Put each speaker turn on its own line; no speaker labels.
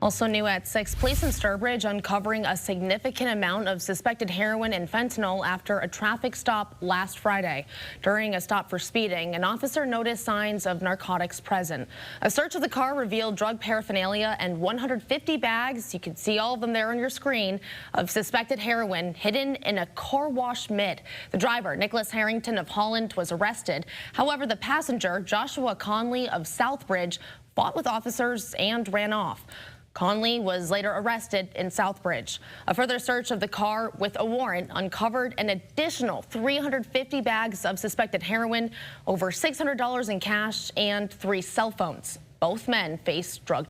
Also new at 6, police in Sturbridge uncovering a significant amount of suspected heroin and fentanyl after a traffic stop last Friday. During a stop for speeding, an officer noticed signs of narcotics present. A search of the car revealed drug paraphernalia and 150 bags, you can see all of them there on your screen, of suspected heroin hidden in a car wash mid. The driver, Nicholas Harrington of Holland, was arrested. However, the passenger, Joshua Conley of Southbridge, fought with officers and ran off. Conley was later arrested in Southbridge. A further search of the car with a warrant uncovered an additional 350 bags of suspected heroin, over $600 in cash, and 3 cell phones. Both men face drug